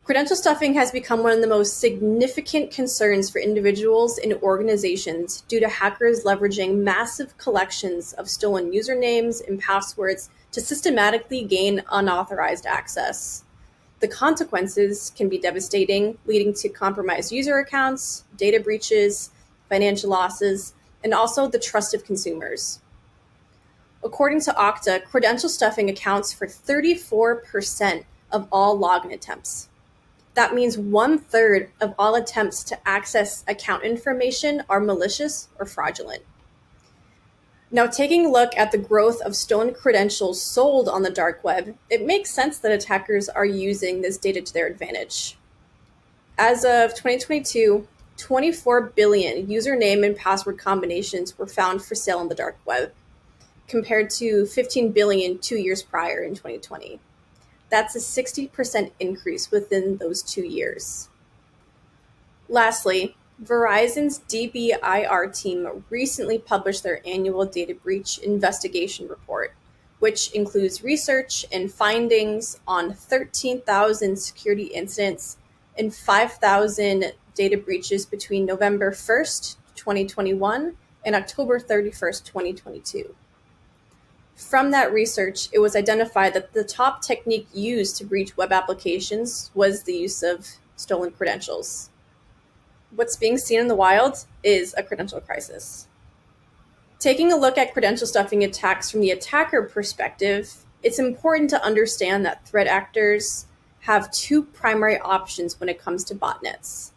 Credential stuffing has become one of the most significant concerns for individuals and organizations due to hackers leveraging massive collections of stolen usernames and passwords to systematically gain unauthorized access. The consequences can be devastating, leading to compromised user accounts, data breaches, financial losses, and also the trust of consumers. According to Okta, credential stuffing accounts for 34% of all login attempts. That means 1/3 of all attempts to access account information are malicious or fraudulent. Now, taking a look at the growth of stolen credentials sold on the dark web, it makes sense that attackers are using this data to their advantage. As of 2022, 24 billion username and password combinations were found for sale on the dark web, compared to 15 billion 2 years prior in 2020. That's a 60% increase within those 2 years. Lastly, Verizon's DBIR team recently published their annual data breach investigation report, which includes research and findings on 13,000 security incidents and 5,000 data breaches between November 1st, 2021 and October 31st, 2022. From that research, it was identified that the top technique used to breach web applications was the use of stolen credentials. What's being seen in the wild is a credential crisis. Taking a look at credential stuffing attacks from the attacker perspective, it's important to understand that threat actors have two primary options when it comes to botnets.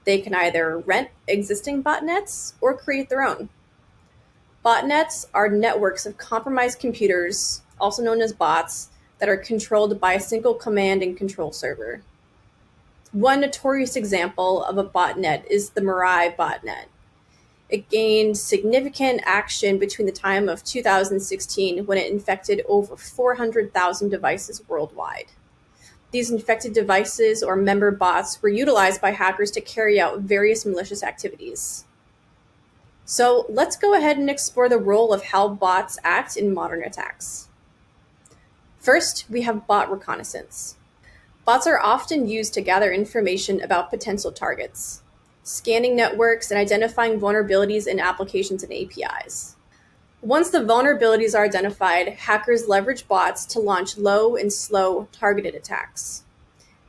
They can either rent existing botnets or create their own. Botnets are networks of compromised computers, also known as bots, that are controlled by a single command and control server. One notorious example of a botnet is the Mirai botnet. It gained significant action between the time of 2016 when it infected over 400,000 devices worldwide. These infected devices or member bots were utilized by hackers to carry out various malicious activities. So let's go ahead and explore the role of how bots act in modern attacks. First, we have bot reconnaissance. Bots are often used to gather information about potential targets, scanning networks and identifying vulnerabilities in applications and APIs. Once the vulnerabilities are identified, hackers leverage bots to launch low and slow targeted attacks.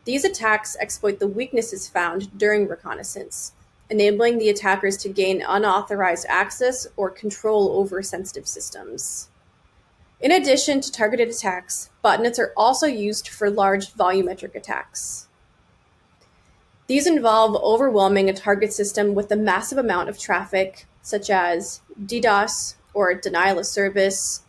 These attacks exploit the weaknesses found during reconnaissance, enabling the attackers to gain unauthorized access or control over sensitive systems. In addition to targeted attacks, botnets are also used for large volumetric attacks. These involve overwhelming a target system with a massive amount of traffic, such as DDoS or denial of service,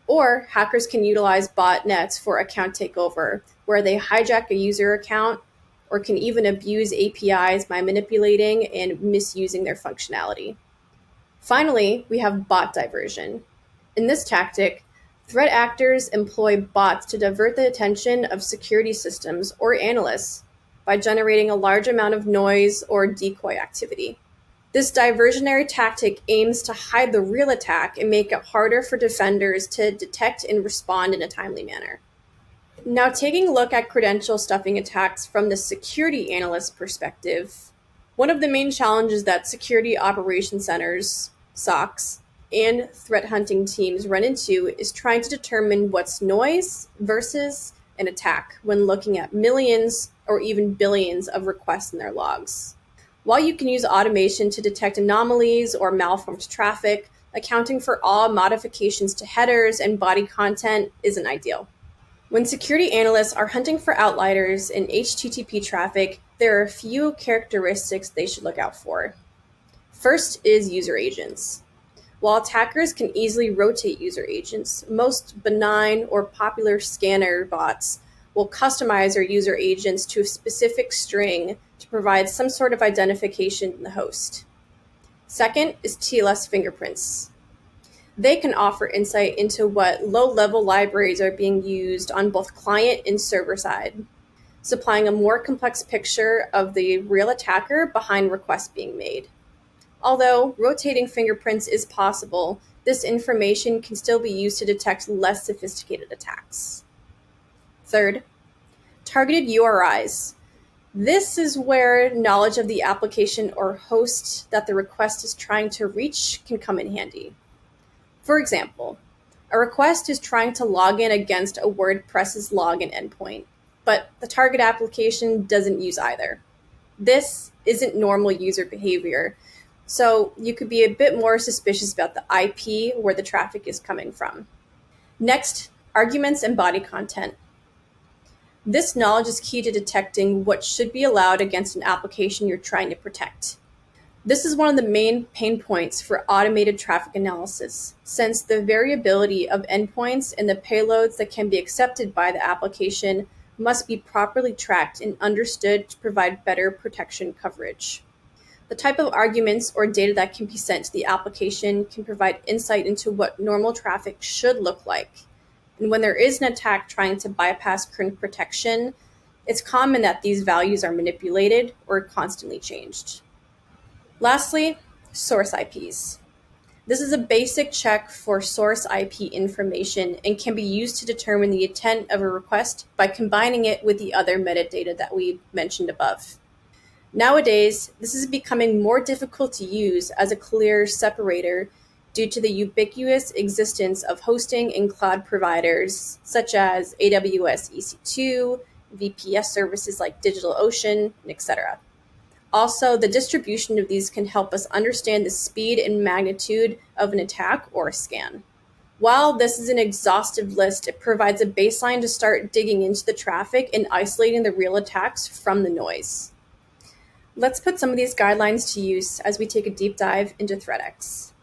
or hackers can utilize botnets for account takeover, where they hijack a user account or can even abuse APIs by manipulating and misusing their functionality. Finally, we have bot diversion. In this tactic, threat actors employ bots to divert the attention of security systems or analysts by generating a large amount of noise or decoy activity. This diversionary tactic aims to hide the real attack and make it harder for defenders to detect and respond in a timely manner. Now, taking a look at credential stuffing attacks from the security analyst perspective, one of the main challenges that security operations centers, SOCs, and threat hunting teams run into is trying to determine what's noise versus an attack when looking at millions or even billions of requests in their logs. While you can use automation to detect anomalies or malformed traffic, accounting for all modifications to headers and body content isn't ideal. When security analysts are hunting for outliers in HTTP traffic, there are a few characteristics they should look out for. First is user agents. While attackers can easily rotate user agents, most benign or popular scanner bots will customize their user agents to a specific string to provide some sort of identification in the host. Second is TLS fingerprints. They can offer insight into what low-level libraries are being used on both client and server side, supplying a more complex picture of the real attacker behind requests being made. Although rotating fingerprints is possible, this information can still be used to detect less sophisticated attacks. Third, Targeted URIs. This is where knowledge of the application or host that the request is trying to reach can come in handy. For example, a request is trying to log in against a WordPress's login endpoint, but the target application doesn't use either. This isn't normal user behavior, so you could be a bit more suspicious about the IP where the traffic is coming from. Next, arguments and body content. This knowledge is key to detecting what should be allowed against an application you're trying to protect. This is one of the main pain points for automated traffic analysis, since the variability of endpoints and the payloads that can be accepted by the application must be properly tracked and understood to provide better protection coverage. The type of arguments or data that can be sent to the application can provide insight into what normal traffic should look like. And when there is an attack trying to bypass current protection, it's common that these values are manipulated or constantly changed. Lastly, source IPs. This is a basic check for source IP information and can be used to determine the intent of a request by combining it with the other metadata that we mentioned above. Nowadays, this is becoming more difficult to use as a clear separator due to the ubiquitous existence of hosting and cloud providers such as AWS EC2, VPS services like DigitalOcean, etc. Also, the distribution of these can help us understand the speed and magnitude of an attack or a scan. While this is an exhaustive list, it provides a baseline to start digging into the traffic and isolating the real attacks from the noise. Let's put some of these guidelines to use as we take a deep dive into ThreatX.